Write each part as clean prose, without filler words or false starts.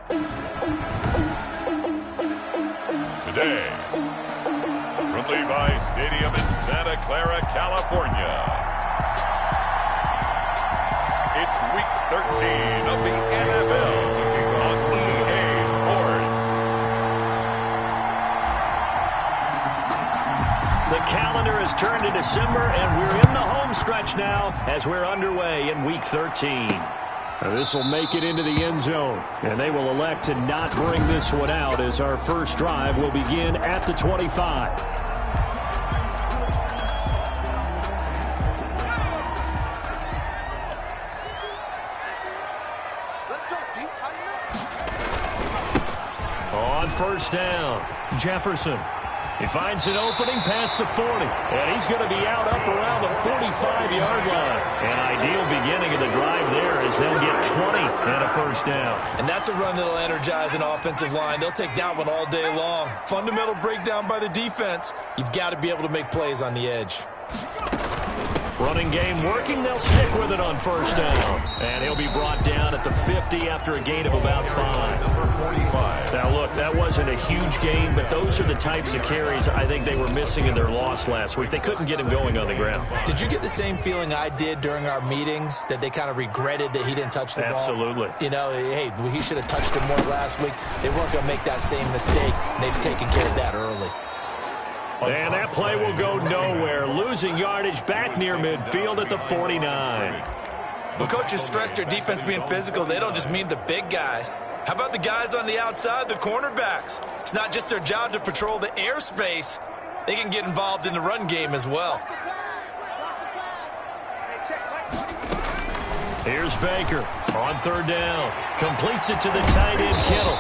Today, from Levi Stadium in Santa Clara, California, it's Week 13 of the NFL on EA Sports. The calendar has turned to December, and we're in the home stretch now as we're underway in Week 13. This will make it into the end zone, and they will elect to not bring this one out as our first drive will begin at the 25. On first down, Jefferson. He finds an opening past the 40, and he's going to be out up around the 45-yard line. An ideal beginning of the drive there as they'll get 20 and a first down. And that's a run that'll energize an offensive line. They'll take that one all day long. Fundamental breakdown by the defense. You've got to be able to make plays on the edge. Running game working. They'll stick with it on first down. And he'll be brought down at the 50 after a gain of about 5. Now, look, that wasn't a huge gain, but those are the types of carries I think they were missing in their loss last week. They couldn't get him going on the ground. Did you get the same feeling I did during our meetings, that they kind of regretted that he didn't touch the ball? Absolutely. You know, hey, he should have touched him more last week. They weren't going to make that same mistake, and they've taken care of that early. And that play will go nowhere. Losing yardage back near midfield at the 49. When coaches stress their defense being physical, they don't just mean the big guys. How about the guys on the outside, the cornerbacks? It's not just their job to patrol the airspace. They can get involved in the run game as well. Here's Baker on third down. Completes it to the tight end, Kittle.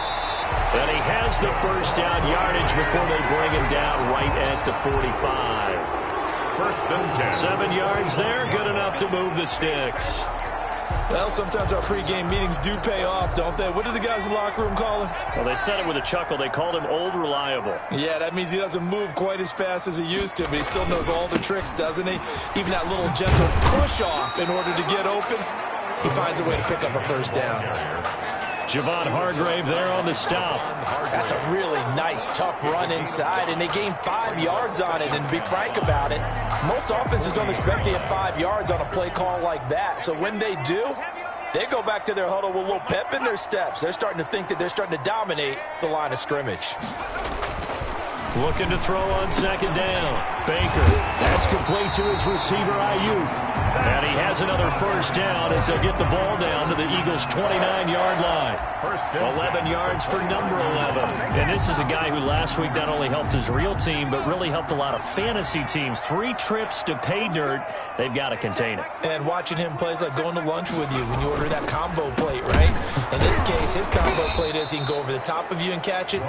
And he has the first down yardage before they bring him down right at the 45. First and 10. 7 yards there, good enough to move the sticks. Well, sometimes our pregame meetings do pay off, don't they? What do the guys in the locker room call him? Well, they said it with a chuckle. They called him Old Reliable. Yeah, that means he doesn't move quite as fast as he used to, but he still knows all the tricks, doesn't he? Even that little gentle push-off in order to get open, he finds a way to pick up a first down. Javon Hargrave there on the stop. That's a really nice, tough run inside, and they gained 5 yards on it. And to be frank about it, most offenses don't expect to get 5 yards on a play call like that. So when they do, they go back to their huddle with a little pep in their steps. They're starting to think that they're starting to dominate the line of scrimmage. Looking to throw on second down. Baker. That's complete to his receiver, Ayuk. And he has another first down as they'll get the ball down to the Eagles' 29-yard line. 11 yards for number 11. And this is a guy who last week not only helped his real team, but really helped a lot of fantasy teams. 3 trips to pay dirt. They've got to contain it. And watching him play is like going to lunch with you when you order that combo plate, right? In this case, his combo plate is he can go over the top of you and catch it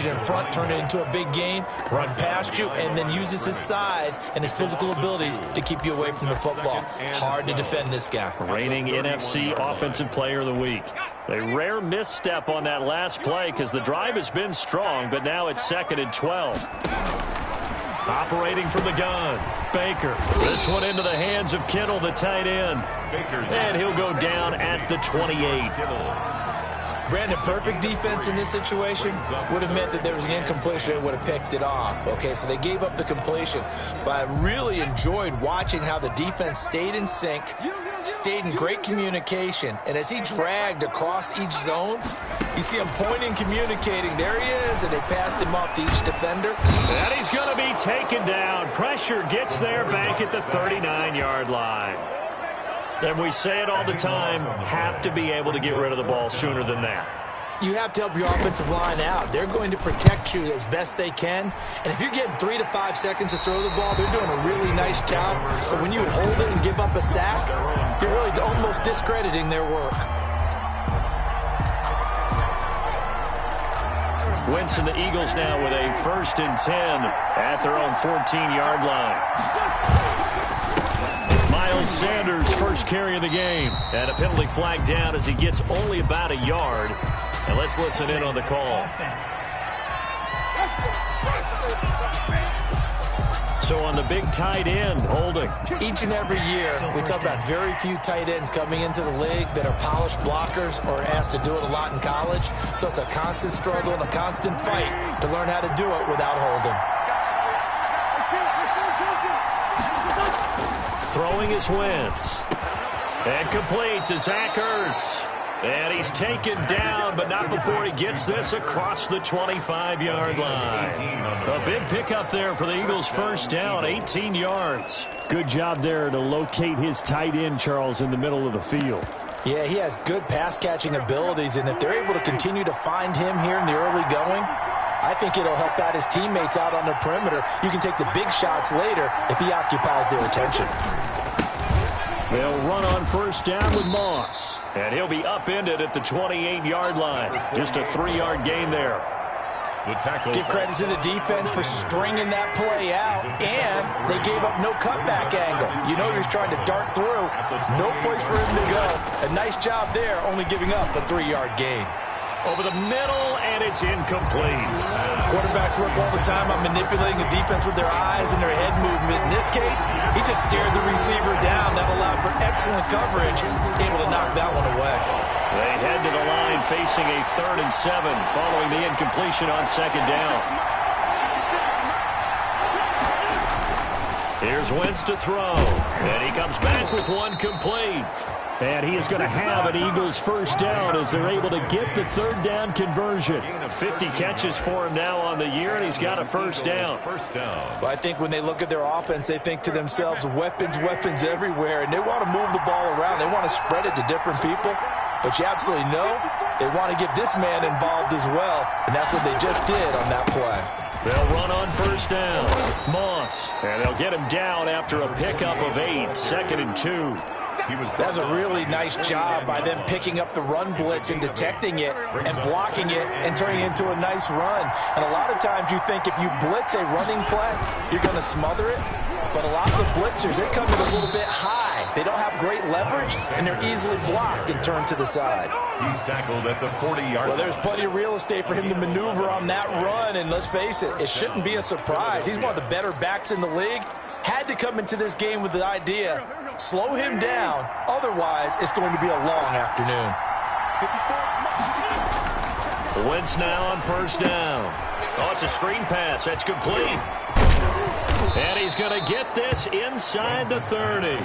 in front, turn it into a big gain, run past you, and then uses his size and his physical abilities to keep you away from the football. Hard to defend this guy. Reigning NFC Offensive Player of the Week. A rare misstep on that last play because the drive has been strong, but now it's 2nd and 12. Operating from the gun, Baker. This one into the hands of Kittle, the tight end. And he'll go down at the 28. Brandon, perfect defense in this situation would have meant that there was an incompletion and would have picked it off. Okay, so they gave up the completion. But I really enjoyed watching how the defense stayed in sync, stayed in great communication. And as he dragged across each zone, you see him pointing, communicating. There he is, and they passed him off to each defender. And he's going to be taken down. Pressure gets there back at the 39-yard line. And we say it all the time, have to be able to get rid of the ball sooner than that. You have to help your offensive line out. They're going to protect you as best they can. And if you're getting 3 to 5 seconds to throw the ball, they're doing a really nice job. But when you hold it and give up a sack, you're really almost discrediting their work. Wentz and the Eagles now with a 1st and 10 at their own 14-yard line. Miles Sanders, first carry of the game. And a penalty flag down as he gets only about a yard. And let's listen in on the call. So on the big tight end, holding. Each and every year, we talk about very few tight ends coming into the league that are polished blockers or asked to do it a lot in college. So it's a constant struggle and a constant fight to learn how to do it without holding. Throwing is Wentz. And complete to Zach Ertz. And he's taken down, but not before he gets this across the 25-yard line. A big pickup there for the Eagles' first down, 18 yards. Good job there to locate his tight end, Charles, in the middle of the field. Yeah, he has good pass-catching abilities, and if they're able to continue to find him here in the early going, I think it'll help out his teammates out on the perimeter. You can take the big shots later if he occupies their attention. They'll run on first down with Moss. And he'll be upended at the 28-yard line. Just a 3-yard gain there. Give credit to the defense for stringing that play out, and they gave up no cutback angle. You know he was trying to dart through. No place for him to go. A nice job there, only giving up a 3-yard gain. Over the middle, and it's incomplete. Quarterbacks work all the time on manipulating the defense with their eyes and their head movement. In this case, he just stared the receiver down. That allowed for excellent coverage, able to knock that one away. They head to the line facing a 3rd and 7 following the incompletion on 2nd down. Here's Wentz to throw, and he comes back with one complete. And he is going to have an Eagles first down as they're able to get the 3rd down conversion. 50 catches for him now on the year, and he's got a first down. Well, I think when they look at their offense, they think to themselves, weapons everywhere, and they want to move the ball around. They want to spread it to different people. But you absolutely know they want to get this man involved as well, and that's what they just did on that play. They'll run on first down. Moss, and they'll get him down after a pickup of 8, 2nd and 2. That's a really nice job by them picking up the run blitz and detecting it and blocking it and turning it into a nice run. And a lot of times you think if you blitz a running play, you're going to smother it. But a lot of the blitzers, they come in a little bit high. They don't have great leverage, and they're easily blocked and turned to the side. He's tackled at the 40-yard line. Well, there's plenty of real estate for him to maneuver on that run, and let's face it, it shouldn't be a surprise. He's one of the better backs in the league. Had to come into this game with the idea, slow him down, otherwise it's going to be a long afternoon. Wentz now on first down. Oh, it's a screen pass. That's complete. And he's going to get this inside the 30.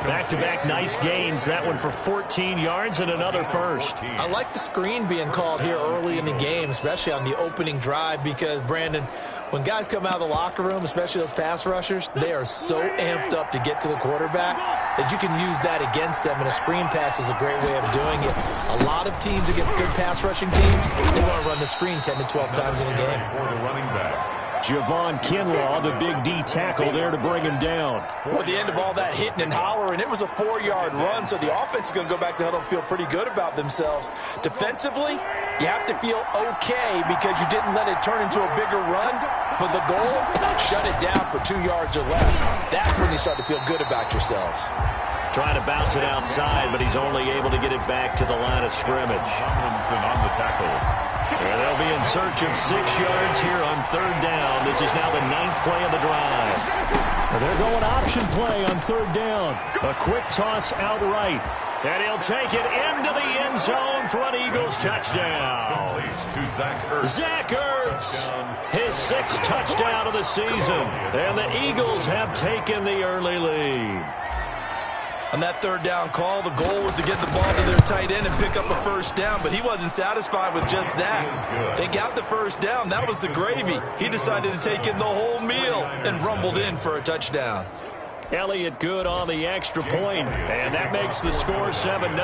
Back-to-back nice gains. That one for 14 yards and another first. I like the screen being called here early in the game, especially on the opening drive, because, Brandon, when guys come out of the locker room, especially those pass rushers, they are so amped up to get to the quarterback that you can use that against them, and a screen pass is a great way of doing it. A lot of teams against good pass rushing teams, they want to run the screen 10 to 12 times in a game. For the running back. Javon Kinlaw, the big D tackle there to bring him down. Well, at the end of all that hitting and hollering, it was a 4-yard run, so the offense is going to go back to huddle and feel pretty good about themselves. Defensively, you have to feel okay because you didn't let it turn into a bigger run, but the goal, shut it down for 2 yards or less. That's when you start to feel good about yourselves. Trying to bounce it outside, but he's only able to get it back to the line of scrimmage. Tomlinson on the tackle. And they'll be in search of 6 yards here on 3rd down. This is now the 9th play of the drive. They're going option play on 3rd down. A quick toss out right. And he'll take it into the end zone for an Eagles touchdown. To Zach Ertz. Zach Ertz, his 6th touchdown of the season. And the Eagles have taken the early lead. On that 3rd down call, the goal was to get the ball to their tight end and pick up a first down, but he wasn't satisfied with just that. They got the first down. That was the gravy. He decided to take in the whole meal and rumbled in for a touchdown. Elliott good on the extra point, and that makes the score 7-0.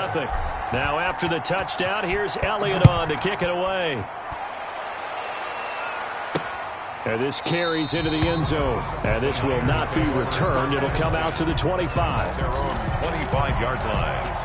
Now after the touchdown, here's Elliott on to kick it away. And this carries into the end zone. And this will not be returned. It'll come out to the 25. Their own 25-yard line.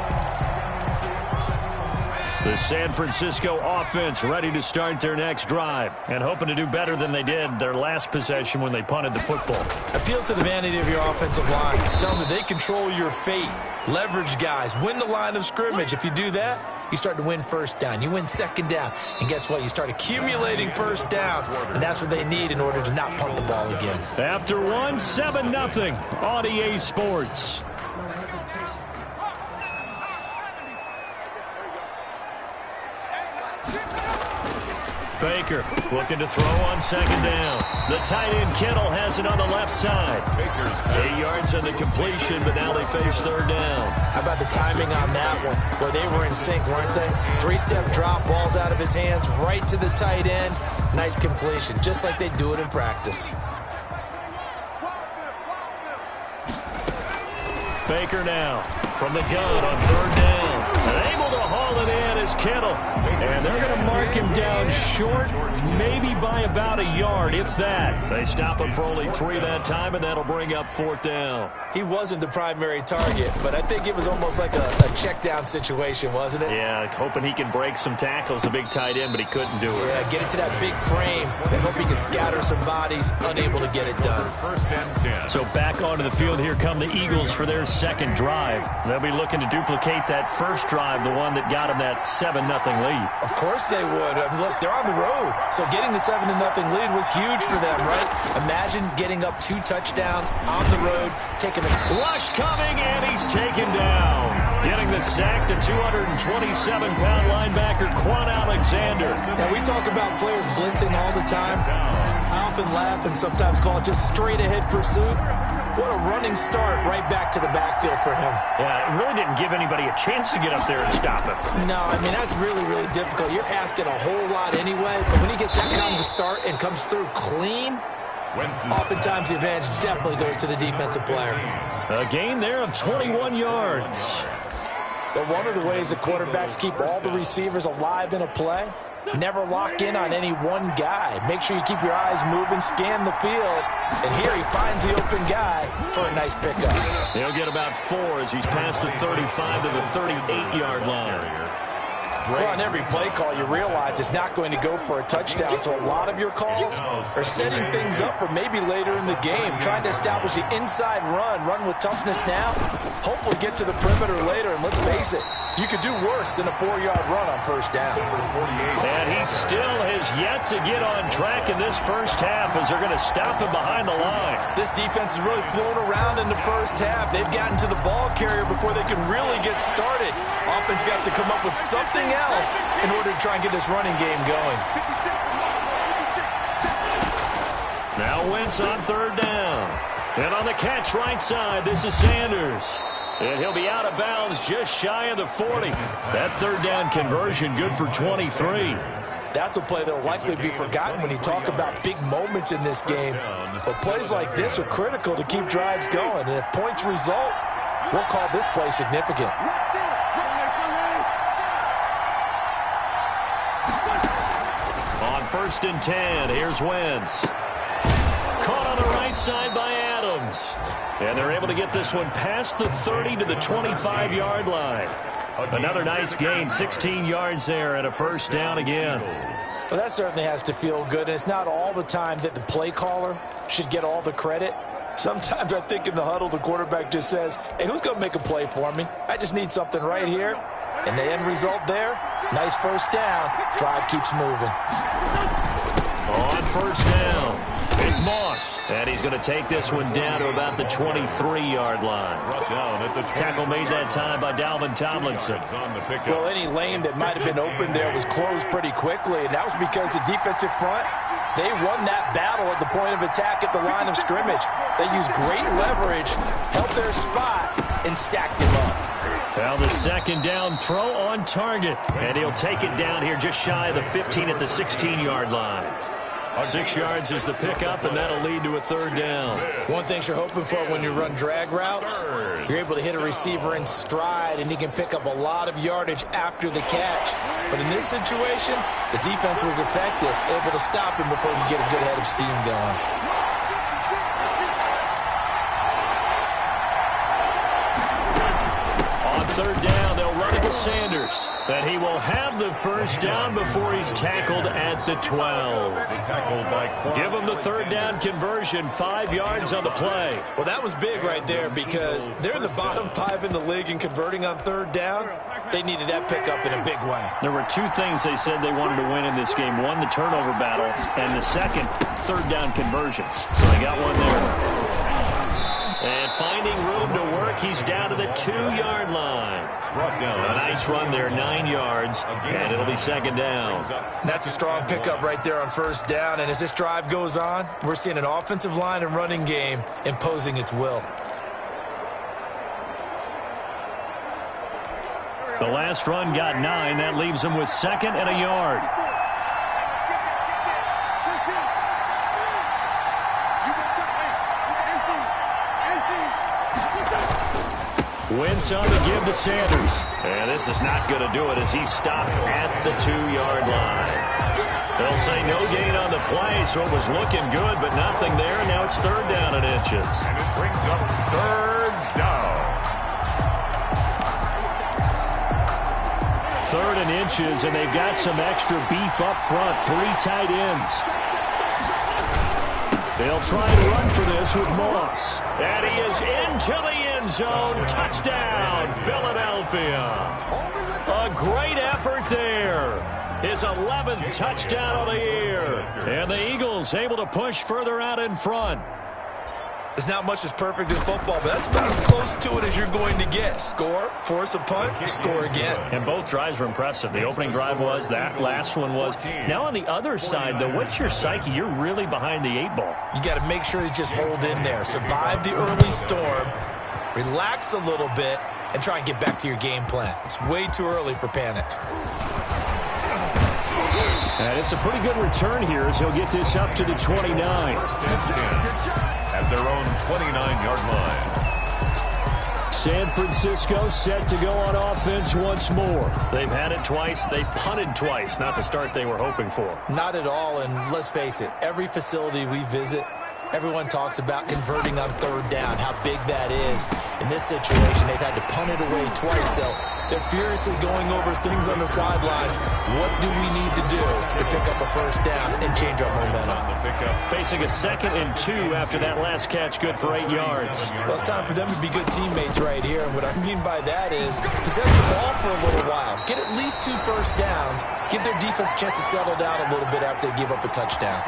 The San Francisco offense ready to start their next drive and hoping to do better than they did their last possession when they punted the football. Appeal to the vanity of your offensive line. Tell them that they control your fate. Leverage guys. Win the line of scrimmage. If you do that, you start to win first down. You win second down. And guess what? You start accumulating first downs. And that's what they need in order to not punt the ball again. After one, 7-0 on EA Sports. Baker looking to throw on second down. The tight end Kittle has it on the left side. 8 yards on the completion, but now they face third down. How about the timing on that one? Boy, they were in sync, weren't they? 3-step drop, balls out of his hands, right to the tight end. Nice completion, just like they do it in practice. Baker now from the gun on third down. And able to haul it in is Kittle. And they're going to mark him down short, maybe by about a yard, if that. They stop him for only 3 that time, and that'll bring up fourth down. He wasn't the primary target, but I think it was almost like a check down situation, wasn't it? Yeah, hoping he can break some tackles, a big tight end, but he couldn't do it. Yeah, get into that big frame and hope he can scatter some bodies, unable to get it done. First and 10. So back onto the field, here come the Eagles for their second drive. They'll be looking to duplicate that first drive, the one that got them that 7-0 lead. Of course they would. I mean, look, they're on the road, so getting the 7-0 lead was huge for them, right? Imagine getting up 2 touchdowns on the road, taking a rush coming, and he's taken down. Getting the sack, the 227-pound linebacker, Quan Alexander. Now, we talk about players blitzing all the time. I often laugh and sometimes call it just straight-ahead pursuit. What a running start right back to the backfield for him. Yeah, it really didn't give anybody a chance to get up there and stop him. No, I mean, that's really, really difficult. You're asking a whole lot anyway, but when he gets that kind of start and comes through clean, oftentimes the advantage definitely goes to the defensive player. A gain there of 21 yards. But one of the ways the quarterbacks keep all the receivers alive in a play, never lock in on any one guy. Make sure you keep your eyes moving, scan the field, and here he finds the open guy for a nice pickup. He'll get about 4 as he's past the 35 to the 38-yard line. Well, on every play call, you realize it's not going to go for a touchdown, so a lot of your calls are setting things up for maybe later in the game, trying to establish the inside run with toughness now, hopefully get to the perimeter later, and let's face it, you could do worse than a 4-yard run on first down. And he still has yet to get on track in this first half as they're going to stop him behind the line. This defense is really flown around in the first half. They've gotten to the ball carrier before they can really get started. Offense got to come up with something else in order to try and get this running game going. Now Wentz on third down. And on the catch right side, this is Sanders. And he'll be out of bounds just shy of the 40. That third down conversion good for 23. That's a play that will likely be forgotten when you talk about big moments in this game. But plays like this are critical to keep drives going. And if points result, we'll call this play significant. On first and 10, here's Wentz. Caught on the right side by Adams. And they're able to get this one past the 30 to the 25-yard line. Another nice gain, 16 yards there, and a first down again. Well, that certainly has to feel good, and it's not all the time that the play caller should get all the credit. Sometimes I think in the huddle, the quarterback just says, hey, who's going to make a play for me? I just need something right here. And the end result there, nice first down. Drive keeps moving. On first down, it's Moss. And he's going to take this one down to about the 23-yard line. Tackle made that time by Dalvin Tomlinson. Well, any lane that might have been open there was closed pretty quickly, and that was because the defensive front, they won that battle at the point of attack at the line of scrimmage. They used great leverage, held their spot, and stacked him up. Well, the second down throw on target. And he'll take it down here just shy of the 15 at the 16-yard line. 6 yards is the pickup, and that'll lead to a third down. One thing you're hoping for when you run drag routes, you're able to hit a receiver in stride, and he can pick up a lot of yardage after the catch. But in this situation, the defense was effective, able to stop him before he get a good head of steam going. Third down, they'll run it to Sanders. And he will have the first down before he's tackled at the 12. Give him the third down conversion, 5 yards on the play. Well, that was big right there because they're in the bottom 5 in the league in converting on third down. They needed that pickup in a big way. There were two things they said they wanted to win in this game. One, the turnover battle, and the second, third down conversions. So they got one there. And finding room to work, he's down to the 2-yard line. A nice run there, 9 yards, and it'll be second down. That's a strong pickup right there on first down, and as this drive goes on, we're seeing an offensive line and running game imposing its will. The last run got 9. That leaves him with second and a yard. Wentz on the give to Sanders. And this is not going to do it as he's stopped at the 2-yard line. They'll say no gain on the play, so it was looking good, but nothing there. Now it's third down and inches. And it brings up third down. Third and inches, and they've got some extra beef up front. 3 tight ends. They'll try and run for this with Moss. And he is into the end zone. Touchdown, Philadelphia. A great effort there. His 11th touchdown of the year. And the Eagles able to push further out in front. There's not much that's perfect in football, but that's about as close to it as you're going to get. Score, force a punt, score again. And both drives were impressive. The opening drive was, that last one was. Now on the other side, though, what's your psyche? You're really behind the 8 ball. You got to make sure you just hold in there. Survive the early storm, relax a little bit, and try and get back to your game plan. It's way too early for panic. And it's a pretty good return here as he'll get this up to the 29. At their own 29-yard line. San Francisco set to go on offense once more. They've had it twice. They've punted twice. Not the start they were hoping for. Not at all, and let's face it, every facility we visit, everyone talks about converting on third down, how big that is. In this situation, they've had to punt it away twice, so they're furiously going over things on the sidelines. What do we need to do to pick up a first down and change our momentum? Facing a 2nd and 2 after that last catch, good for 8 yards. Well, it's time for them to be good teammates right here. And what I mean by that is possess the ball for a little while. Get at least 2 first downs. Give their defense a chance to settle down a little bit after they give up a touchdown.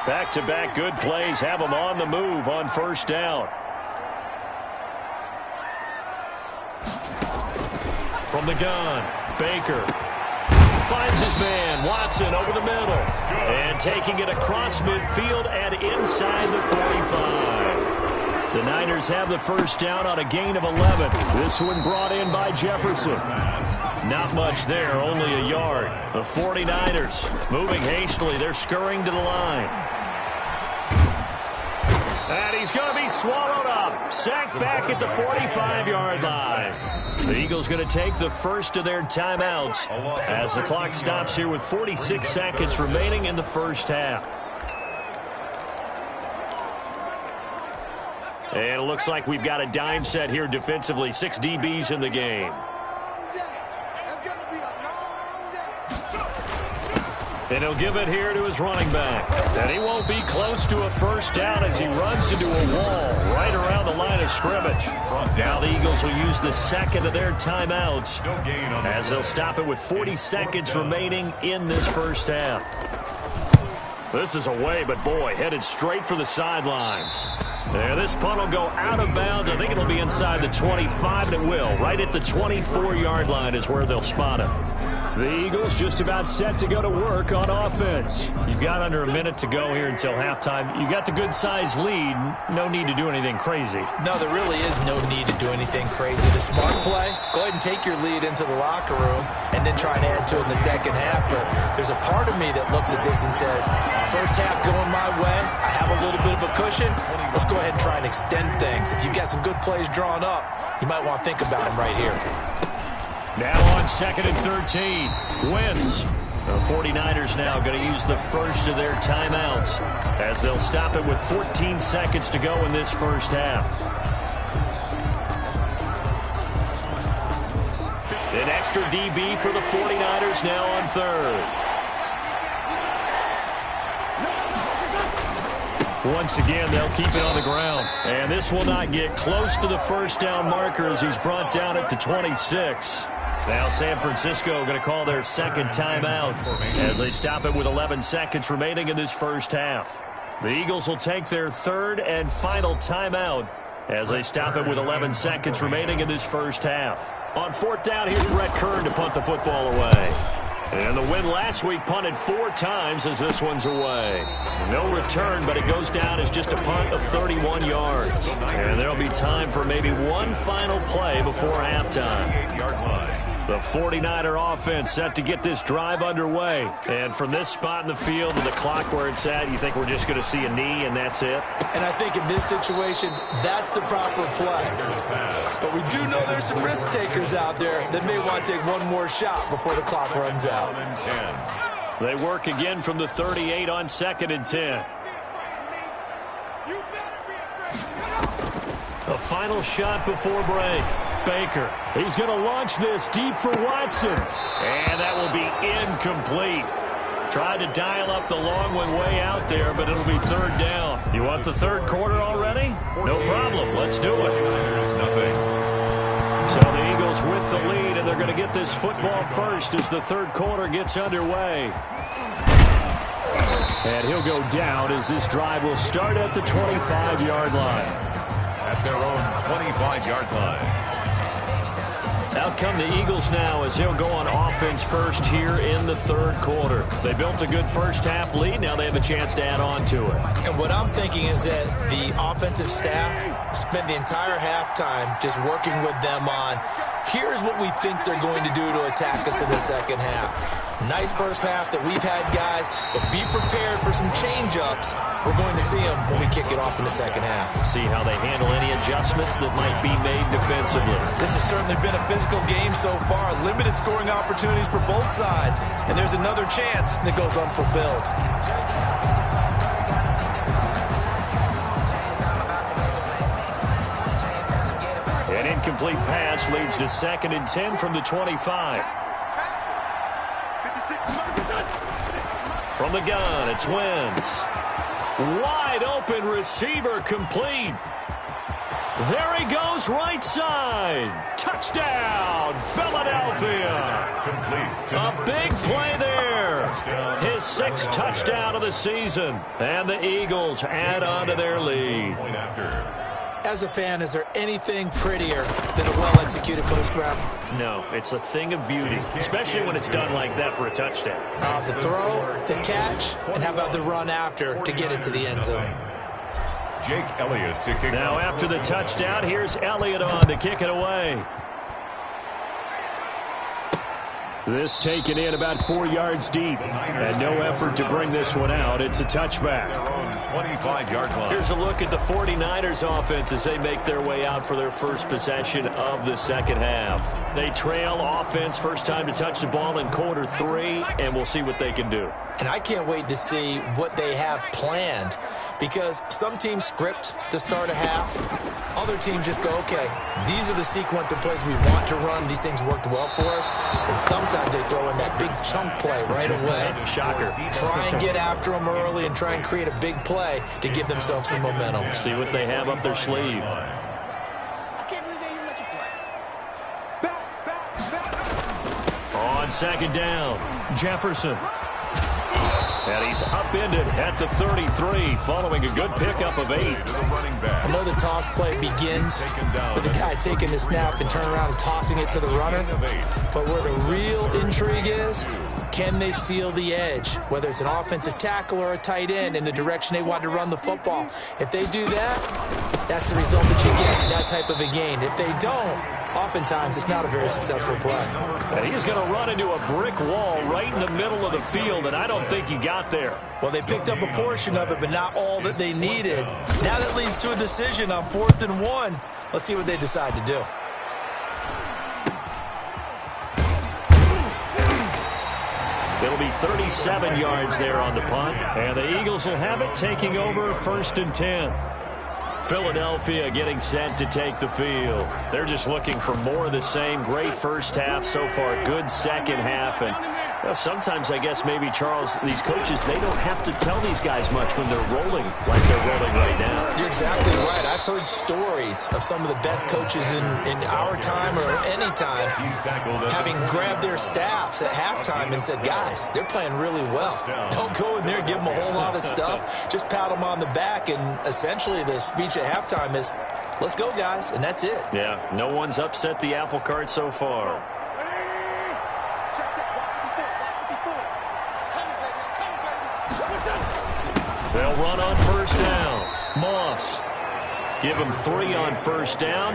Back-to-back good plays have them on the move on first down. From the gun, Baker finds his man, Watson, over the middle. And taking it across midfield and inside the 45. The Niners have the first down on a gain of 11. This one brought in by Jefferson. Not much there, only a yard. The 49ers moving hastily. They're scurrying to the line. And he's going to be swallowed up. Sacked back at the 45-yard line. The Eagles going to take the first of their timeouts as the clock stops here with 46 seconds remaining in the first half. And it looks like we've got a dime set here defensively. 6 DBs in the game. And he'll give it here to his running back. And he won't be close to a first down as he runs into a wall right around the line of scrimmage. Now the Eagles will use the second of their timeouts as they'll stop it with 40 seconds remaining in this first half. This is away, but boy, headed straight for the sidelines. And this punt will go out of bounds. I think it'll be inside the 25, and it will. Right at the 24-yard line is where they'll spot it. The Eagles just about set to go to work on offense. You've got under a minute to go here until halftime. You got the good-sized lead. No need to do anything crazy. No, there really is no need to do anything crazy. The smart play, go ahead and take your lead into the locker room and then try and add to it in the second half. But there's a part of me that looks at this and says, first half going my way, I have a little bit of a cushion. Let's go ahead and try and extend things. If you've got some good plays drawn up, you might want to think about them right here. Now on 2nd and 13, Wentz. The 49ers now going to use the first of their timeouts as they'll stop it with 14 seconds to go in this first half. An extra DB for the 49ers now on 3rd. Once again, they'll keep it on the ground. And this will not get close to the first down marker as he's brought down at the 26. Now San Francisco going to call their second timeout as they stop it with 11 seconds remaining in this first half. The Eagles will take their third and final timeout as they stop it with 11 seconds remaining in this first half. On fourth down, here's Brett Kern to punt the football away. And the win last week punted 4 times as this one's away. No return, but it goes down as just a punt of 31 yards. And there'll be time for maybe one final play before halftime. The 49er offense set to get this drive underway. And from this spot in the field to the clock where it's at, you think we're just going to see a knee and that's it? And I think in this situation, that's the proper play. But we do know there's some risk takers out there that may want to take one more shot before the clock runs out. They work again from the 38 on 2nd and 10. A final shot before break. Baker, he's going to launch this deep for Watson. And that will be incomplete. Tried to dial up the long one way out there, but it'll be third down. You want the third quarter already? No problem. Let's do it. So the Eagles with the lead, and they're going to get this football first as the third quarter gets underway. And he'll go down as this drive will start at the 25-yard line. At their own 25-yard line. Out come the Eagles now as he'll go on offense first here in the third quarter. They built a good first half lead. Now they have a chance to add on to it. And what I'm thinking is that the offensive staff spent the entire halftime just working with them on, here's what we think they're going to do to attack us in the second half. Nice first half that we've had, guys, but be prepared for some change-ups. We're going to see them when we kick it off in the second half. See how they handle any adjustments that might be made defensively. This has certainly been a physical game so far. Limited scoring opportunities for both sides. And there's another chance that goes unfulfilled. An incomplete pass leads to 2nd and 10 from the 25. From the gun, it's Wentz. Wide open receiver complete. There he goes, right side. Touchdown, Philadelphia. A big play there. His 6th touchdown of the season. And the Eagles add on to their lead. As a fan, is there anything prettier than a well-executed post grab? No, it's a thing of beauty, especially when it's done like that for a touchdown. The throw, the catch, and how about the run after to get it to the end zone? Jake Elliott to kick. Now after the touchdown, here's Elliott on to kick it away. This taken in about 4 yards deep, and no effort to bring this one out. It's a touchback. 25-yard line. Here's a look at the 49ers offense as they make their way out for their first possession of the second half. They trail offense, first time to touch the ball in quarter 3, and we'll see what they can do. And I can't wait to see what they have planned, because some teams script to start a half. Other teams just go, okay, these are the sequence of plays we want to run. These things worked well for us. And sometimes they throw in that big chunk play right away. Shocker. Try and get after them early and try and create a big play to give themselves some momentum. See what they have up their sleeve. On 2nd down, Jefferson. And he's upended at the 33 following a good pickup of 8. I know the toss play begins with the guy taking the snap and turning around and tossing it to the runner. But where the real intrigue is, can they seal the edge, whether it's an offensive tackle or a tight end, in the direction they want to run the football? If they do that, that's the result that you get, that type of a gain. If they don't, oftentimes it's not a very successful play. And he's going to run into a brick wall right in the middle of the field, and I don't think he got there. Well, they picked up a portion of it, but not all that they needed. Now that leads to a decision on 4th and 1. Let's see what they decide to do. It'll be 37 yards there on the punt, and the Eagles will have it, taking over 1st and 10. Philadelphia getting set to take the field. They're just looking for more of the same. Great first half so far. Good second half. And sometimes, I guess, maybe, Charles, these coaches, they don't have to tell these guys much when they're rolling like they're rolling right now. You're exactly right. I've heard stories of some of the best coaches in our time or any time having grabbed their staffs at halftime and said, guys, they're playing really well. Don't go in there and give them a whole lot of stuff. Just pat them on the back. And essentially the speech at halftime is, let's go, guys, and that's it. Yeah, no one's upset the apple cart so far. They'll run on first down. Moss. Give him 3 on first down.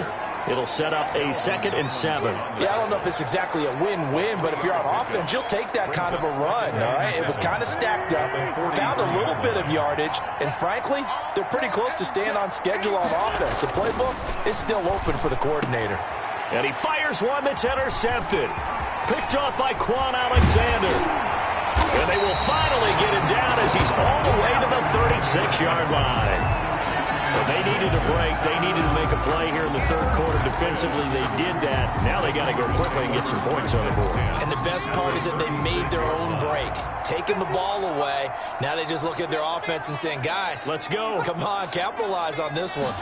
It'll set up a 2nd and 7. Yeah, I don't know if it's exactly a win-win, but if you're on offense, you'll take that kind of a run, all right? It was kind of stacked up, found a little bit of yardage, and frankly, they're pretty close to staying on schedule on offense. The playbook is still open for the coordinator. And he fires one that's intercepted. Picked off by Quan Alexander. And they will finally get him down as he's all the way to the 36-yard line. Well, they needed a break. They needed to make a play here in the third quarter. Defensively, they did that. Now they got to go quickly and get some points on the board. And the best part is that they made their own break. Taking the ball away. Now they just look at their offense and saying, guys, let's go. Come on, capitalize on this one.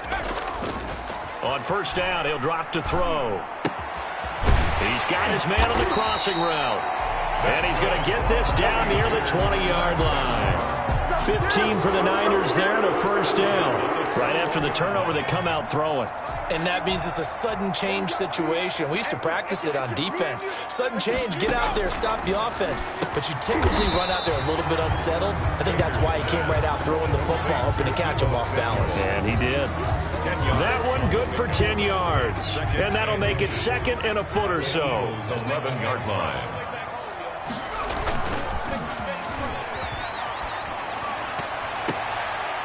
On first down, he'll drop to throw. He's got his man on the crossing route. And he's going to get this down near the 20-yard line. 15 for the Niners there and a first down. Right after the turnover, they come out throwing. And that means it's a sudden change situation. We used to practice it on defense. Sudden change, get out there, stop the offense. But you typically run out there a little bit unsettled. I think that's why he came right out throwing the football, hoping to catch him off balance. And he did. That one good for 10 yards. And that'll make it 2nd and a foot or so. 11-yard line.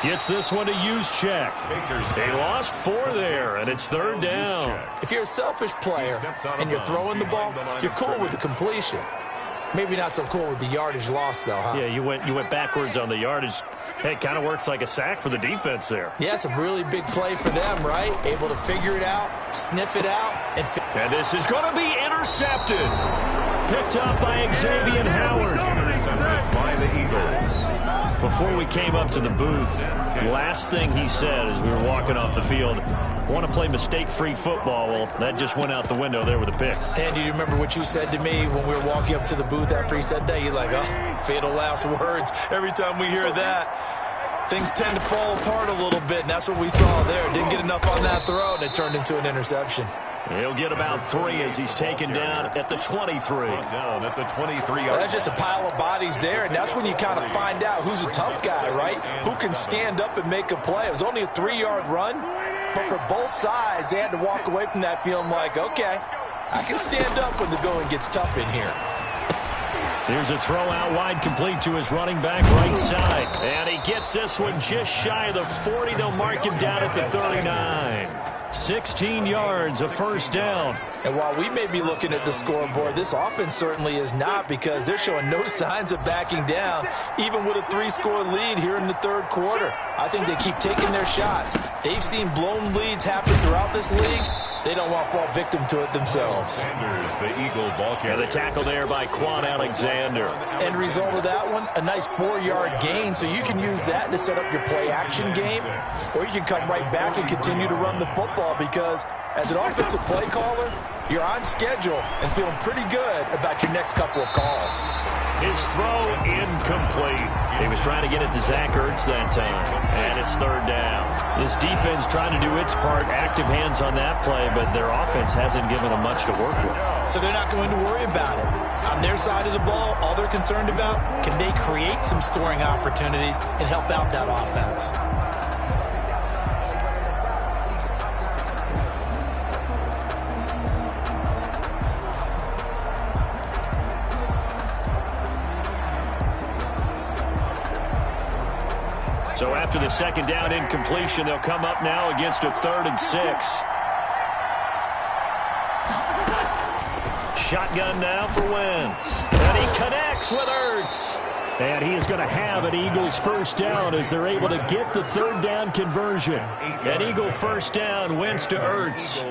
Gets this one to Juszczyk. They lost 4 there, and it's 3rd down. If you're a selfish player and you're throwing the ball, you're cool with the completion. Maybe not so cool with the yardage loss, though, huh? Yeah, you went backwards on the yardage. Hey, it kind of works like a sack for the defense there. Yeah, it's a really big play for them, right? Able to figure it out, sniff it out, and this is going to be intercepted. Picked up by Xavier Howard. Intercepted by the Eagles. Before we came up to the booth, the last thing he said as we were walking off the field, want to play mistake-free football. Well, that just went out the window there with a pick. And do you remember what you said to me when we were walking up to the booth after he said that? You're like, oh, fatal last words. Every time we hear that, things tend to fall apart a little bit, and that's what we saw there. Didn't get enough on that throw, and it turned into an interception. He'll get about 3 as he's taken down at the 23. Down at the 23. That's just a pile of bodies there, and that's when you kind of find out who's a tough guy, right? Who can stand up and make a play. It was only a 3-yard run, but for both sides, they had to walk away from that feeling like, okay, I can stand up when the going gets tough in here. Here's a throw out wide, complete to his running back right side. And he gets this one just shy of the 40. They'll mark him down at the 39. 16 yards, a first down. And while we may be looking at the scoreboard, this offense certainly is not, because they're showing no signs of backing down, even with a 3-score lead here in the third quarter. I think they keep taking their shots. They've seen blown leads happen throughout this league. They don't want to fall victim to it themselves. Sanders, the Eagle ball carrier. And the tackle there by Quan Alexander. End result of that one, a nice 4-yard gain, so you can use that to set up your play-action game, or you can come right back and continue to run the football, because as an offensive play caller, you're on schedule and feeling pretty good about your next couple of calls. His throw incomplete. He was trying to get it to Zach Ertz that time, and it's 3rd down. This defense trying to do its part, active hands on that play, but their offense hasn't given them much to work with. So they're not going to worry about it. On their side of the ball, all they're concerned about, can they create some scoring opportunities and help out that offense? So after the 2nd down incompletion, they'll come up now against a 3rd and 6. Shotgun now for Wentz. And he connects with Ertz. And he is going to have an Eagles first down as they're able to get the third down conversion. An Eagle first down, Wentz to Ertz.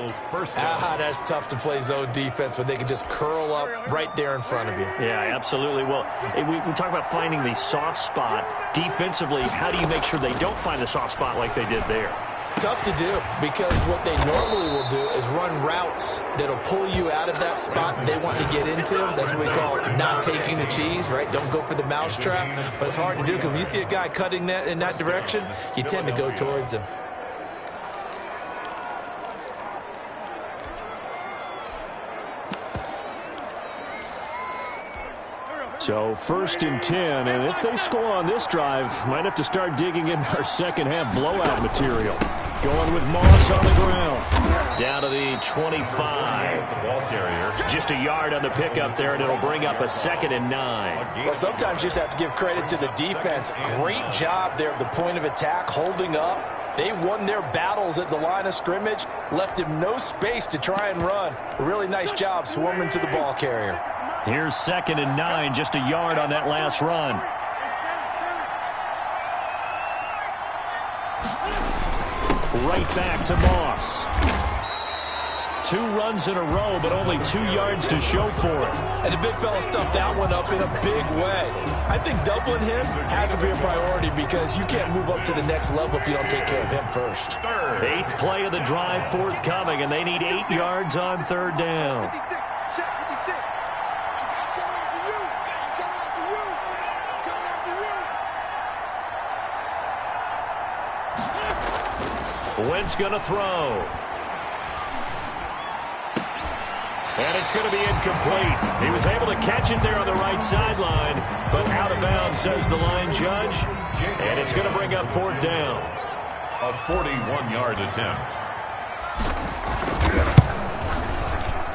That's tough to play zone defense when they can just curl up right there in front of you. Yeah, absolutely. Well, we talk about finding the soft spot. Defensively, how do you make sure they don't find the soft spot like they did there? Tough to do, because what they normally will do is run routes that'll pull you out of that spot they want to get into. That's what we call not taking the cheese, right? Don't go for the mousetrap. But it's hard to do because when you see a guy cutting that in that direction, you tend to go towards him. So 1st and 10, and if they score on this drive, might have to start digging in our second half blowout material. Going with Moss on the ground. Down to the 25. The ball carrier. Just a yard on the pickup there, and it'll bring up a 2nd and 9. Well, sometimes you just have to give credit to the defense. Great job there at the point of attack, holding up. They won their battles at the line of scrimmage, left him no space to try and run. A really nice job swarming to the ball carrier. Here's 2nd and 9, just a yard on that last run. Right back to Moss. 2 runs in a row, but only 2 yards to show for it. And the big fella stuffed that one up in a big way. I think doubling him has to be a priority because you can't move up to the next level if you don't take care of him first. 8th play of the drive forthcoming, and they need 8 yards on 3rd down. Wentz going to throw. And it's going to be incomplete. He was able to catch it there on the right sideline, but out of bounds, says the line judge. And it's going to bring up 4th down. A 41-yard attempt.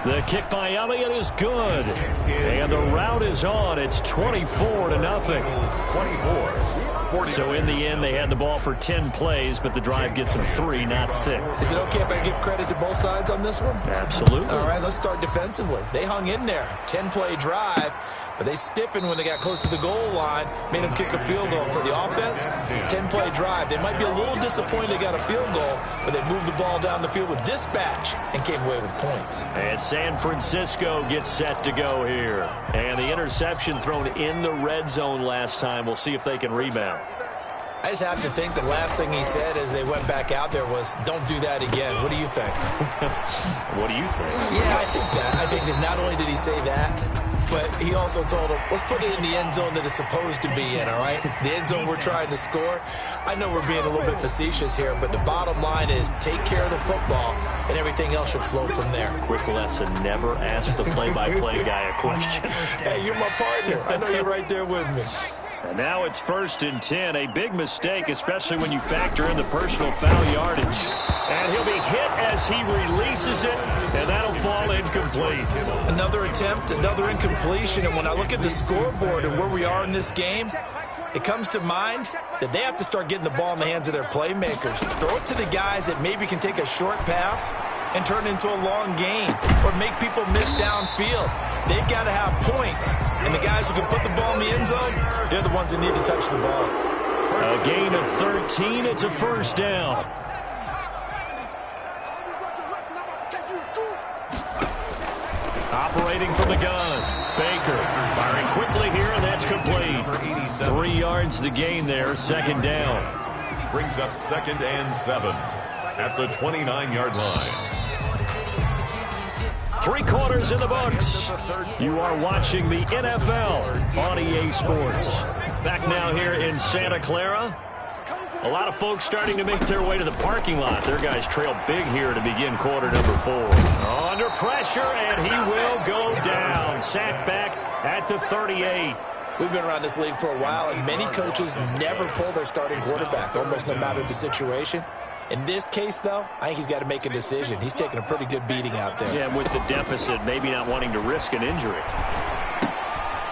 The kick by Elliott is good. And the route is on. It's 24-0. 24. So in the end, they had the ball for 10 plays, but the drive gets them 3, not 6. Is it okay if I give credit to both sides on this one? Absolutely. All right, let's start defensively. They hung in there. 10-play drive, but they stiffened when they got close to the goal line, made them kick a field goal. For the offense, 10-play drive. They might be a little disappointed they got a field goal, but they moved the ball down the field with dispatch and came away with points. And San Francisco gets set to go here. And the interception thrown in the red zone last time. We'll see if they can rebound. I just have to think the last thing he said as they went back out there was, don't do that again. What do you think? What do you think? Yeah, I think that. I think that not only did he say that, but he also told them, let's put it in the end zone that it's supposed to be in, all right? The end zone we're trying to score. I know we're being a little bit facetious here, but the bottom line is take care of the football, and everything else should flow from there. Quick lesson, never ask the play-by-play guy a question. Hey, you're my partner. I know you're right there with me. And now it's 1st and 10, a big mistake, especially when you factor in the personal foul yardage. And he'll be hit as he releases it, and that'll fall incomplete. Another attempt, another incompletion, and when I look at the scoreboard and where we are in this game, it comes to mind that they have to start getting the ball in the hands of their playmakers. Throw it to the guys that maybe can take a short pass and turn it into a long gain or make people miss downfield. They've got to have points, and the guys who can put the ball in the end zone, they're the ones that need to touch the ball. A gain of 13, it's a 1st down. Operating from the gun, Baker firing quickly here, and that's complete. 3 yards the gain there, 2nd down. Brings up 2nd and 7 at the 29-yard line. 3 quarters in the books. You are watching the NFL on EA Sports. Back now here in Santa Clara. A lot of folks starting to make their way to the parking lot. Their guys trail big here to begin quarter number 4. Under pressure, and he will go down. Sacked back at the 38. We've been around this league for a while, and many coaches never pull their starting quarterback, almost no matter the situation. In this case, though, I think he's got to make a decision. He's taking a pretty good beating out there. Yeah, with the deficit, maybe not wanting to risk an injury.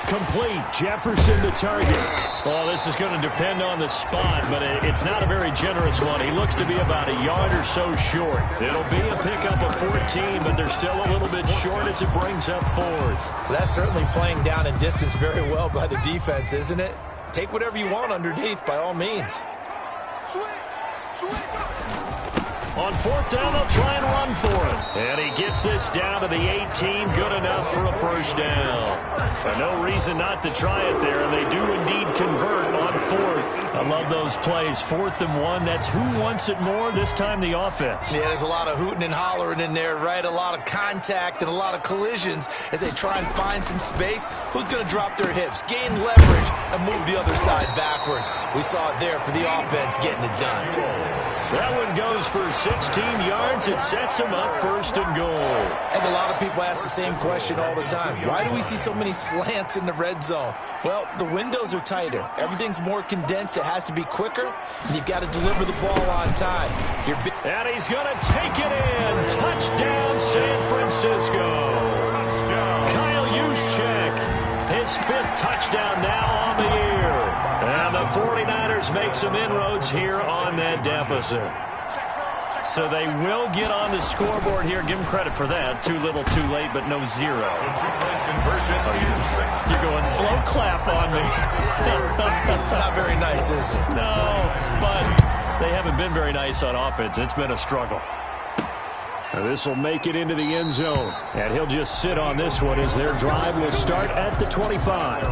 Complete. Jefferson the target. Well, this is going to depend on the spot, but it's not a very generous one. He looks to be about a yard or so short. It'll be a pickup of 14, but they're still a little bit short as it brings up 4th. Well, that's certainly playing down in distance very well by the defense, isn't it? take whatever you want underneath by all means. On fourth down, they'll try and run for it. And he gets this down to the 18. Good enough for a first down. But no reason not to try it there, and they do indeed convert on fourth. I love those plays. 4th and 1. That's who wants it more, this time the offense. Yeah, there's a lot of hooting and hollering in there, right? A lot of contact and a lot of collisions as they try and find some space. Who's going to drop their hips, gain leverage, and move the other side backwards? We saw it there for the offense getting it done. That one goes for 16 yards. It sets them up 1st and goal. And a lot of people ask the same question all the time. Why do we see so many slants in the red zone? Well, the windows are tighter. Everything's more condensed. It has to be quicker, and you've got to deliver the ball on time. And he's going to take it in. Touchdown, San Francisco. Kyle Juszczyk, his 5th touchdown now on the year. And the 49ers make some inroads here on that deficit. So they will get on the scoreboard here. Give them credit for that. Too little, too late, but no 0. You're going slow clap on me. Not very nice, is it? No, but they haven't been very nice on offense. It's been a struggle. This will make it into the end zone. And he'll just sit on this one as their drive will start at the 25.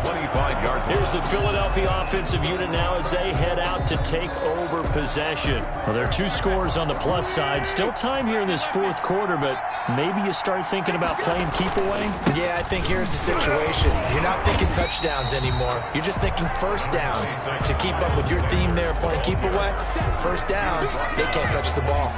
25-yard. Here's the Philadelphia offensive unit now as they head out to take over possession. Well, there are 2 scores on the plus side. Still time here in this 4th quarter, but maybe you start thinking about playing keep away? Yeah, I think here's the situation. You're not thinking touchdowns anymore. You're just thinking first downs. To keep up with your theme there, playing keep away, first downs, they can't touch the ball.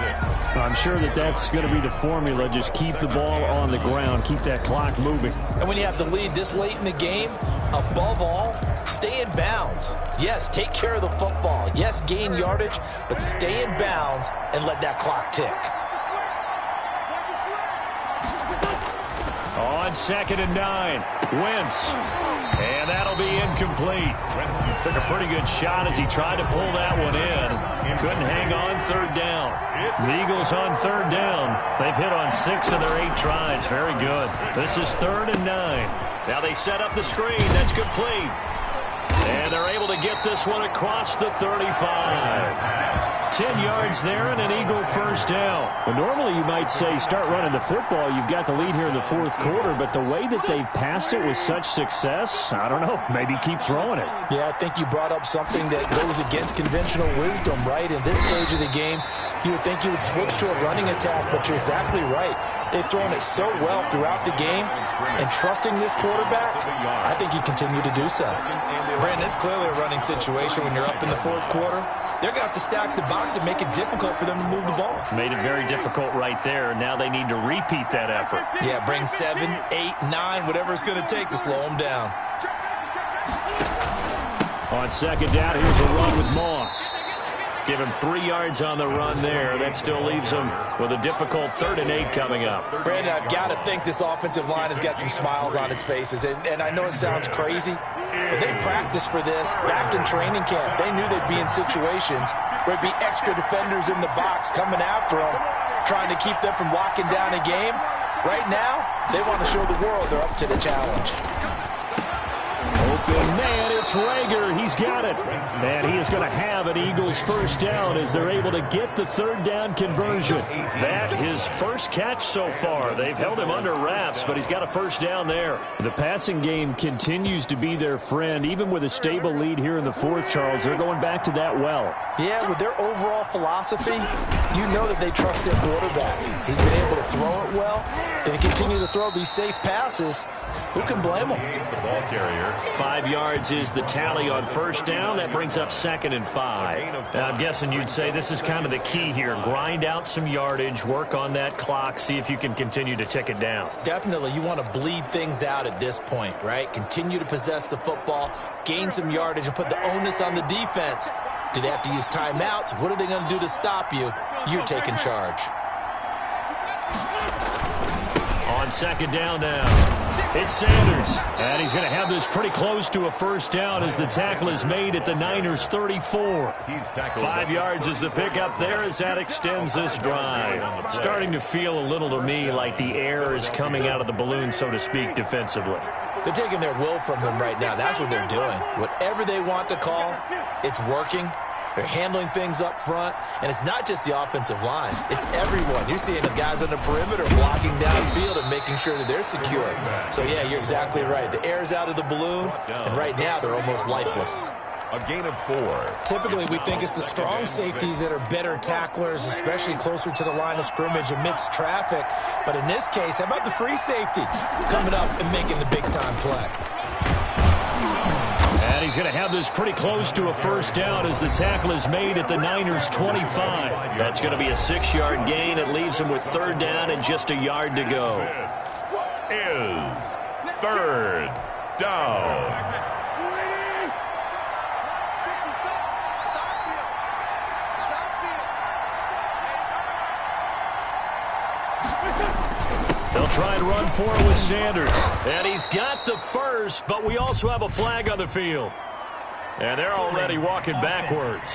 I'm sure that's going to be the formula. Just keep the ball on the ground. Keep that clock moving. And when you have the lead this late in the game, above all, stay in bounds. Yes, take care of the football. Yes, gain yardage, but stay in bounds and let that clock tick. On 2nd and 9, Wentz. And that'll be incomplete. Took a pretty good shot as he tried to pull that one in. Couldn't hang on 3rd down. The Eagles on 3rd down. They've hit on 6 of their 8 tries. Very good. This is 3rd and 9. Now they set up the screen. That's complete. And they're able to get this one across the 35. 10 yards there and an Eagle first down. Well, normally you might say start running the football. You've got the lead here in the 4th quarter, but the way that they've passed it with such success, I don't know, maybe keep throwing it. Yeah, I think you brought up something that goes against conventional wisdom, right? In this stage of the game, you would think you would switch to a running attack, but you're exactly right. They've thrown it so well throughout the game, and trusting this quarterback, I think you continue to do so. Brandon, it's clearly a running situation when you're up in the 4th quarter. They're going to have to stack the box and make it difficult for them to move the ball. Made it very difficult right there. Now they need to repeat that effort. Yeah, bring 7, 8, 9, whatever it's going to take to slow them down. On 2nd down, here's a run with Moss. Give him 3 yards on the run there. That still leaves him with a difficult 3rd and 8 coming up. Brandon, I've got to think this offensive line has got some smiles on its faces. And I know it sounds crazy, but they practiced for this back in training camp. They knew they'd be in situations where there'd be extra defenders in the box coming after them, trying to keep them from locking down a game. Right now, they want to show the world they're up to the challenge. Open man, it's Rager. He's got it. And he is going to have an Eagles first down as they're able to get the 3rd down conversion. That his first catch so far. They've held him under wraps, but he's got a first down there. The passing game continues to be their friend. Even with a stable lead here in the 4th, Charles, they're going back to that well. Yeah, with their overall philosophy, you know that they trust their quarterback. He's been able to throw it well. They continue to throw these safe passes. Who can blame them? The ball carrier. 5 yards is the tally on first down. That brings up 2nd and 5. I'm guessing you'd say this is kind of the key here. Grind out some yardage, work on that clock, see if you can continue to tick it down. Definitely. You want to bleed things out at this point, right? Continue to possess the football, gain some yardage, and put the onus on the defense. Do they have to use timeouts? What are they going to do to stop you? You're taking charge. On On second down now. It's Sanders, and he's going to have this pretty close to a first down as the tackle is made at the Niners' 34. 5 yards is the pickup there as that extends this drive. Starting to feel a little to me like the air is coming out of the balloon, so to speak, defensively. They're taking their will from him right now. That's what they're doing. Whatever they want to call, it's working. They're handling things up front, and it's not just the offensive line. It's everyone. You're seeing the guys on the perimeter blocking downfield and making sure that they're secure. So, yeah, you're exactly right. The air's out of the balloon, and right now they're almost lifeless. A gain of 4. Typically, we think it's the strong safeties that are better tacklers, especially closer to the line of scrimmage amidst traffic. But in this case, how about the free safety coming up and making the big-time play? And he's going to have this pretty close to a first down as the tackle is made at the Niners' 25. That's going to be a 6-yard gain. It leaves him with third down and just a yard to go. This is third down. They'll try and run for it with Sanders. And he's got the first, but we also have a flag on the field. And they're already walking backwards.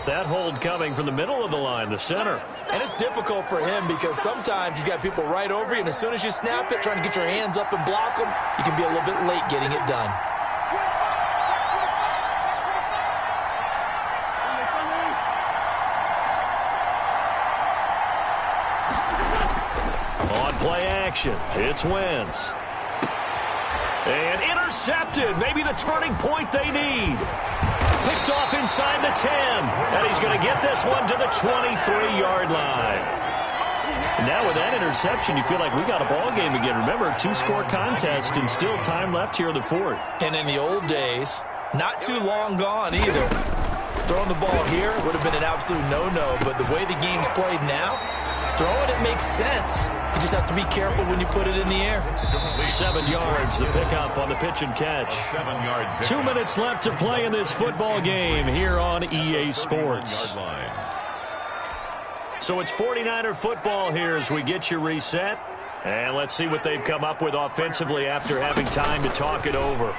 That hold coming from the middle of the line, the center. And it's difficult for him because sometimes you've got people right over you, and as soon as you snap it, trying to get your hands up and block them, you can be a little bit late getting it done. Play action. It's Wentz. And intercepted. Maybe the turning point they need. Picked off inside the 10. And he's going to get this one to the 23-yard line. And now with that interception, you feel like we got a ball game again. Remember, 2-score contest and still time left here in the fourth. And in the old days, not too long gone either. Throwing the ball here would have been an absolute no-no. But the way the game's played now, throwing it makes sense. You just have to be careful when you put it in the air. 7 yards, the pickup on the pitch and catch. 2 minutes left to play in this football game here on EA Sports. So it's 49er football here as we get you reset. And let's see what they've come up with offensively after having time to talk it over.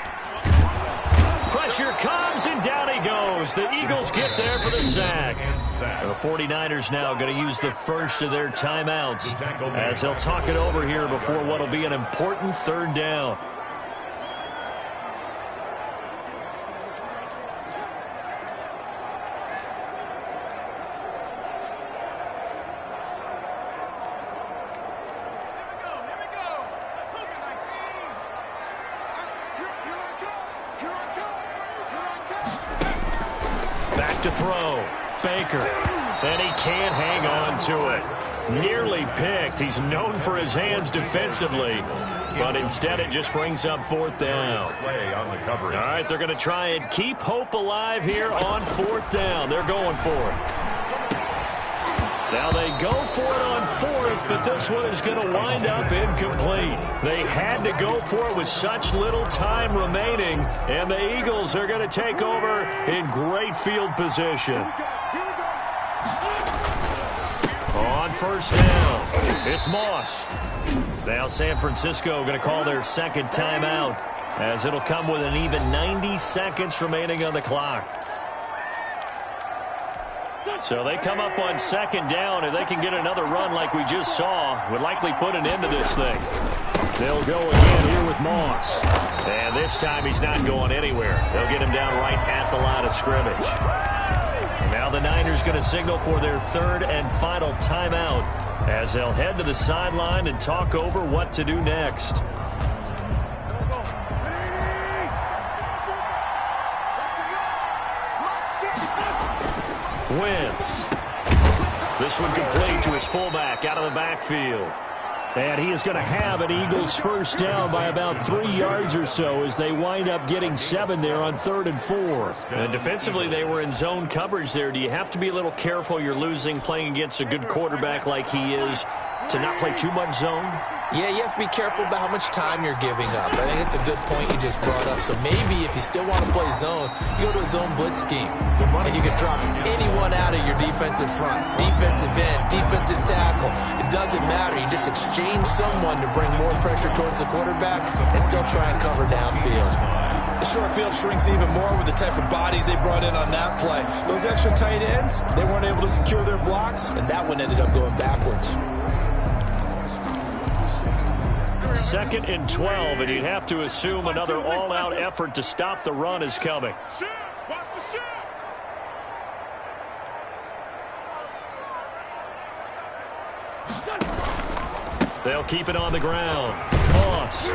Pressure comes, and down he goes. The Eagles get there for the sack. The 49ers now going to use the first of their timeouts as they'll talk it over here before what will be an important third down. To throw. Baker. And he can't hang on to it. Nearly picked. He's known for his hands defensively. But instead it just brings up fourth down. All right, they're going to try and keep hope alive here on fourth down. They're going for it. Now they go for it on fourth, but this one is going to wind up incomplete. They had to go for it with such little time remaining, and the Eagles are going to take over in great field position. On first down, it's Moss. Now San Francisco going to call their second timeout as it'll come with an even 90 seconds remaining on the clock. So they come up on second down, and they can get another run like we just saw. Would likely put an end to this thing. They'll go again here with Moss. And this time he's not going anywhere. They'll get him down right at the line of scrimmage. Now the Niners going to signal for their third and final timeout as they'll head to the sideline and talk over what to do next. Wentz. This one complete to his fullback out of the backfield. And he is going to have an Eagles first down by about 3 yards or so as they wind up getting 7 there on 3rd and 4. And defensively, they were in zone coverage there. Do you have to be a little careful? You're losing playing against a good quarterback like he is to not play too much zone? Yeah, you have to be careful about how much time you're giving up. I think it's a good point you just brought up. So maybe if you still want to play zone, you go to a zone blitz scheme. And you can drop anyone out of your defensive front. Defensive end, defensive tackle. It doesn't matter. You just exchange someone to bring more pressure towards the quarterback and still try and cover downfield. The short field shrinks even more with the type of bodies they brought in on that play. Those extra tight ends, they weren't able to secure their blocks, and that one ended up going backwards. 2nd and 12, and you'd have to assume another all-out effort to stop the run is coming. They'll keep it on the ground. Moss.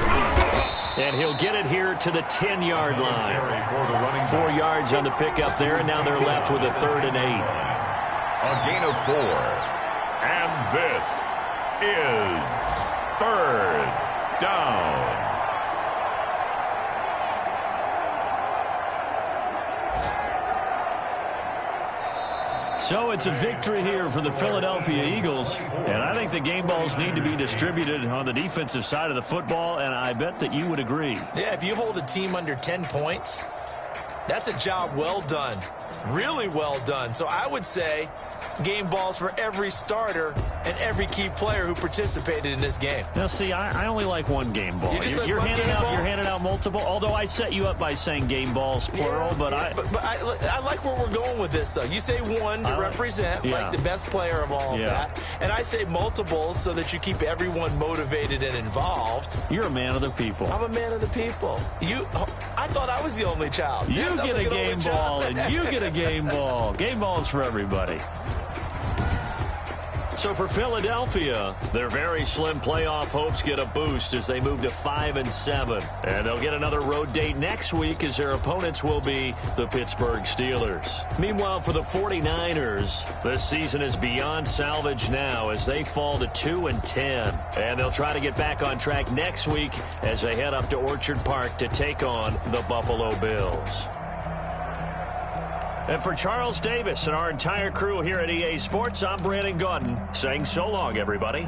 And he'll get it here to the 10-yard line. 4 yards on the pickup there, and now they're left with a 3rd and 8. A gain of 4. And this is 3rd down. So it's a victory here for the Philadelphia Eagles. And I think the game balls need to be distributed on the defensive side of the football, and I bet that you would agree. Yeah, if you hold a team under 10 points, that's a job well done. Really well done. So I would say game balls for every starter and every key player who participated in this game. Now, see, I only like one game ball. You're handing out multiple, although I set you up by saying game balls, plural. But I like where we're going with this, though. You say one to represent, like the best player of all of that. And I say multiples so that you keep everyone motivated and involved. You're a man of the people. I'm a man of the people. I thought I was the only child. You get a game ball, and you get a game ball. Game balls for everybody. So for Philadelphia, their very slim playoff hopes get a boost as they move to 5-7. And they'll get another road date next week as their opponents will be the Pittsburgh Steelers. Meanwhile, for the 49ers, this season is beyond salvage now as they fall to 2-10. And they'll try to get back on track next week as they head up to Orchard Park to take on the Buffalo Bills. And for Charles Davis and our entire crew here at EA Sports, I'm Brandon Gaudin saying so long, everybody.